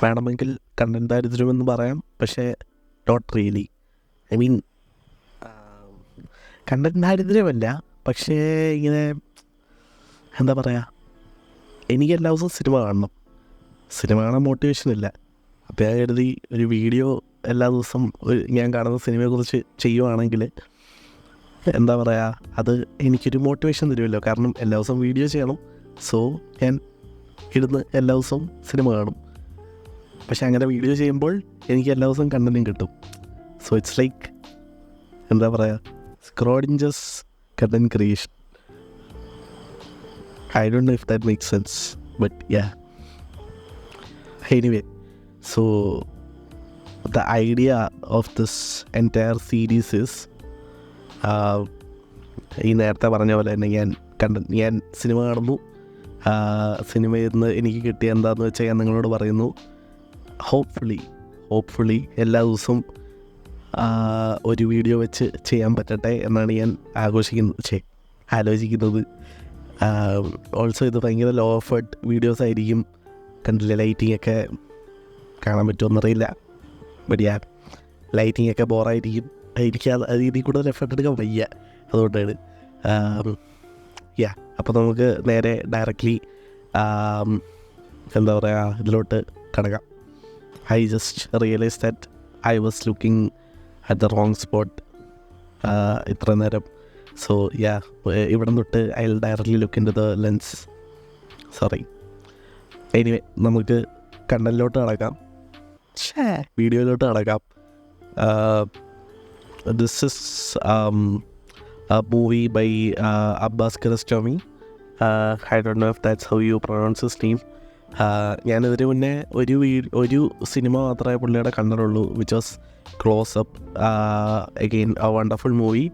വേണമെങ്കിൽ കണ്ടന്റ് ദാരിദ്ര്യമെന്ന് പറയാം, പക്ഷേ not really. I mean content ദാരിദ്ര്യമല്ല, പക്ഷേ ഇങ്ങനെ എന്താ പറയുക, എനിക്ക് എല്ലാ ദിവസവും സിനിമ കാണാൻ മോട്ടിവേഷനില്ല. അപ്പോൾ ഞാൻ കരുതി ഒരു വീഡിയോ എല്ലാ ദിവസം ഞാൻ കാണുന്ന സിനിമയെക്കുറിച്ച് ചെയ്യുവാണെങ്കിൽ എന്താ പറയുക, അത് എനിക്കൊരു മോട്ടിവേഷൻ തരുമല്ലോ. കാരണം എല്ലാ ദിവസവും വീഡിയോ ചെയ്യണം, സോ ഞാൻ ഇരുന്ന് എല്ലാ ദിവസവും സിനിമ കാണും. പക്ഷെ അങ്ങനെ വീഡിയോ ചെയ്യുമ്പോൾ എനിക്ക് എല്ലാ ദിവസവും കണ്ടന്റും കിട്ടും. സോ ഇറ്റ്സ് ലൈക്ക് എന്താ പറയുക, Schrodinger's content creation. I don't know if that makes sense, but yeah. Anyway, so the idea of this entire series is ഈ നേരത്തെ പറഞ്ഞ പോലെ തന്നെ ഞാൻ സിനിമ കാണുന്നു. സിനിമയിൽ നിന്ന് എനിക്ക് കിട്ടിയ എന്താണെന്ന് വെച്ചാൽ ഞാൻ നിങ്ങളോട് പറയുന്നു. ഹോപ്പ്ഫുള്ളി എല്ലാ ദിവസവും ഒരു വീഡിയോ വെച്ച് ചെയ്യാൻ പറ്റട്ടെ എന്നാണ് ഞാൻ ആലോചിക്കുന്നത്. ഓൾസോ ഇത് ഭയങ്കര ലോ എഫേർട്ട് വീഡിയോസ് ആയിരിക്കും. കണ്ടില്ല, ലൈറ്റിംഗ് ഒക്കെ കാണാൻ പറ്റുമെന്നറിയില്ല. ബട്ട് ലൈറ്റിംഗ് ഒക്കെ ബോറായിരിക്കും. എനിക്ക് ഇതിൽ കൂടുതൽ എഫേർട്ട് എടുക്കാൻ വയ്യ, അതുകൊണ്ടാണ്. അപ്പോൾ നമുക്ക് നേരെ ഡയറക്റ്റ്ലി എന്താ പറയുക, ഇതിലോട്ട് കടക്കാം. I just realise that I was looking at the wrong spot ഇത്ര നേരം. സോ ഇവിടെ തൊട്ട് I will directly look into the lens. Sorry. Anyway, നമുക്ക് കണ്ടന്റിലോട്ട് കടക്കാം, വീഡിയോയിലോട്ട് കടക്കാം. This is a movie by Abbas Kiarostami. I don't know if that's how you pronounce his name. ഞാനിതിന് മുന്നേ ഒരു സിനിമ മാത്രമേ പുള്ളിയുടെ കണ്ടിട്ടുള്ളൂ, which was close up. Again a wonderful movie.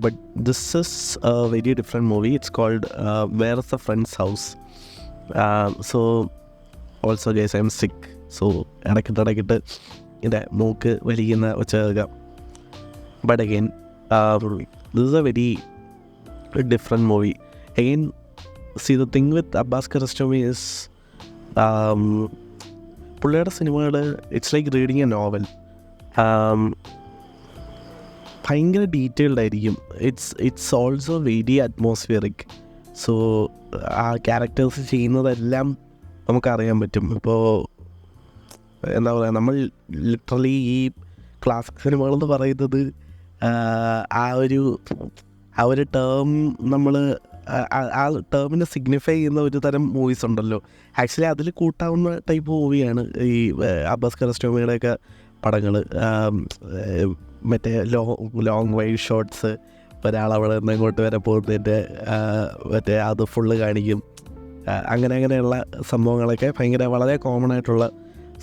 But this is a very different movie. It's called Where is the Friend's House. So also guys, I'm sick. So ഇടയ്ക്കിട്ട് ഇതിൻ്റെ മൂക്ക് വലിക്കുന്ന ഒച്ച കേൾക്കാം. But again, this is a very different movie. Again, see, the thing with Abbas Kiarostami is പുള്ളിയുടെ സിനിമകൾ it's like reading A novel. ഭയങ്കര detailed ആയിരിക്കും. It's also very atmospheric. So ആ ക്യാരക്ടേഴ്സ് ചെയ്യുന്നതെല്ലാം നമുക്കറിയാൻ പറ്റും. ഇപ്പോൾ എന്താ പറയുക, നമ്മൾ ലിറ്ററലി ഈ ക്ലാസിക് സിനിമകളെന്ന് പറയുന്നത് ആ ഒരു ടേം നമ്മൾ ആ ടേമിനെ സിഗ്നിഫൈ ചെയ്യുന്ന ഒരു തരം മൂവീസ് ഉണ്ടല്ലോ. ആക്ച്വലി അതിൽ കൂട്ടാവുന്ന ടൈപ്പ് മൂവിയാണ് ഈ അബ്ബാസ് കിയാറോസ്റ്റമിയുടെയൊക്കെ പടങ്ങൾ. മറ്റേ ലോങ് വൈഡ് ഷോട്ട്സ്, ഒരാളവിടെ നിന്ന് ഇങ്ങോട്ട് വരെ പോകുന്നതിൻ്റെ മറ്റേ അത് ഫുള്ള് കാണിക്കും. അങ്ങനെയുള്ള സംഭവങ്ങളൊക്കെ വളരെ കോമൺ ആയിട്ടുള്ള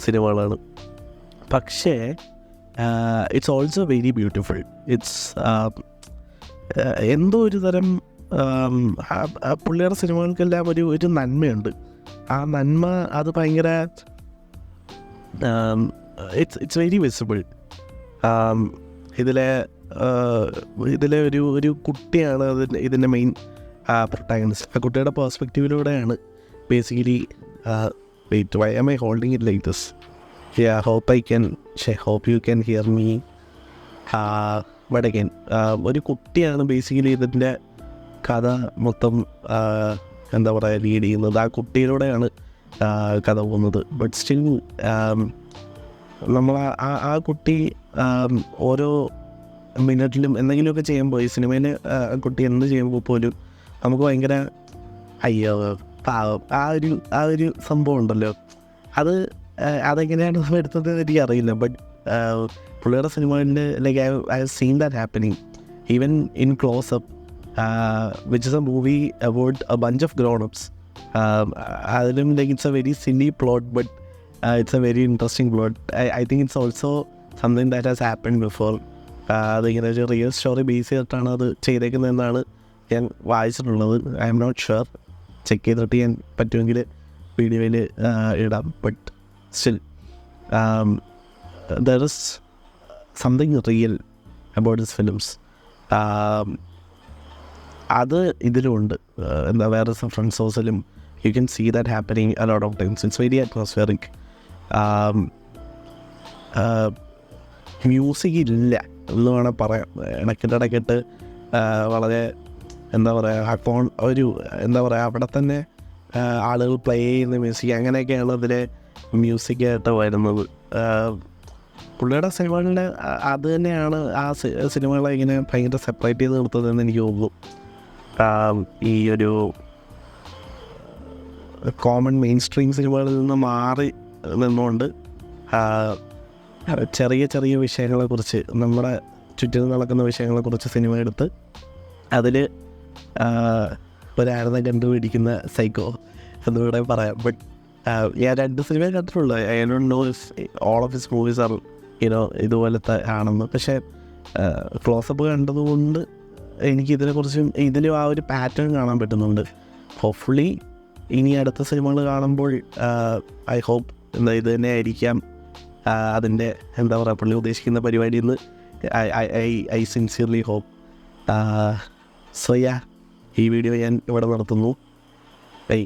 സിനിമകളാണ്. പക്ഷേ it's also very beautiful. It's എന്തോ ഒരു തരം പുള്ളിയുടെ സിനിമകൾക്കെല്ലാം ഒരു നന്മയുണ്ട്. ആ നന്മ അത് ഭയങ്കര ഇറ്റ്സ് വെരി വിസിബിൾ. ഇതിലെ ഒരു കുട്ടിയാണ് ഇതിൻ്റെ മെയിൻ പ്രൊട്ടാഗണിസ്റ്റ്. ആ കുട്ടിയുടെ പെർസ്പെക്റ്റീവിലൂടെയാണ് basically wait, why am I holding it like this? hope you can hear me. But again, ഒരു കുട്ടിയാണ് ബേസിക്കലി ഇതിൻ്റെ കഥ മൊത്തം എന്താ പറയുക ലീഡ് ചെയ്യുന്നത്. ആ കുട്ടിയിലൂടെയാണ് കഥ പോകുന്നത്. ബട്ട് സ്റ്റിൽ നമ്മൾ ആ കുട്ടി ഓരോ മിനിറ്റിലും എന്തെങ്കിലുമൊക്കെ ചെയ്യുമ്പോൾ, ഈ സിനിമയിൽ ആ കുട്ടി എന്ത് ചെയ്യുമ്പോൾ പോലും നമുക്ക് ഭയങ്കര അയ്യോ പാവം ആ ഒരു സംഭവം ഉണ്ടല്ലോ. അതെങ്ങനെയാണ് നമ്മൾ എടുത്തത് എനിക്കറിയില്ല. ബട്ട് പുള്ളിയുടെ സിനിമകളിൽ like I have seen that happening even in close up, which is a movie about a bunch of grown ups. അതിലും like it's a very silly plot, but it's a very interesting plot. I think it's also something that has happened before. അതിങ്ങനെ ഒരു real story base ചെയ്തിട്ടാണ് അത് ചെയ്തേക്കുന്നതെന്നാണ് ഞാൻ വായിച്ചിട്ടുള്ളത്. I am not sure. Check ചെയ്തിട്ട് ഞാൻ പറ്റുമെങ്കിൽ വീഡിയോയിൽ ഇടാം. But still there is something real about his films. അത് ഇതിലുണ്ട്. എന്താ വേറെ friends ഹൗസിലും you can see that happening a lot of times. It's very atmospheric. Music ഇല്ല എന്ന് വേണേൽ പറയാം. ഇടയ്ക്കിട്ട് വളരെ എന്താ പറയുക എന്താ പറയുക അവിടെ തന്നെ ആളുകൾ പ്ലേ ചെയ്യുന്ന മ്യൂസിക് അങ്ങനെയൊക്കെയാണ് അതിലെ മ്യൂസിക്കായിട്ട് വരുന്നത്. പുള്ളിയുടെ സിനിമകളുടെ അത് തന്നെയാണ് ആ സിനിമകളെ ഇങ്ങനെ ഭയങ്കര സെപ്പറേറ്റ് ചെയ്ത് നിർത്തുന്നതെന്ന് എനിക്ക് തോന്നുന്നു. ഈ ഒരു കോമൺ മെയിൻ സ്ട്രീം സിനിമകളിൽ നിന്ന് മാറി നിന്നുകൊണ്ട് ചെറിയ ചെറിയ വിഷയങ്ങളെക്കുറിച്ച്, നമ്മുടെ ചുറ്റിനും നടക്കുന്ന വിഷയങ്ങളെക്കുറിച്ച് സിനിമ എടുത്ത് അതിൽ ഒരാളിനെ കണ്ടുപിടിക്കുന്ന സൈക്കോ എന്നിവിടെ പറയാം. ബട്ട് ഞാൻ 2 സിനിമ കണ്ടിട്ടുള്ളൂ. I don't know if all of his movies are ഇതുപോലത്തെ ആണെന്ന്. പക്ഷേ ക്ലോസപ്പ് കണ്ടതുകൊണ്ട് എനിക്കിതിനെക്കുറിച്ചും ഇതിലും ആ ഒരു പാറ്റേൺ കാണാൻ പറ്റുന്നുണ്ട്. ഹോപ്പ്ഫുള്ളി ഇനി അടുത്ത സിനിമകൾ കാണുമ്പോൾ ഐ ഹോപ്പ് ഇത് തന്നെ ആയിരിക്കാം അതിൻ്റെ എന്താ പറയുക പുള്ളി ഉദ്ദേശിക്കുന്ന പരിപാടി എന്ന് I sincerely hope. So yeah, ഈ വീഡിയോ ഞാൻ ഇവിടെ നടത്തുന്നു. ബൈ.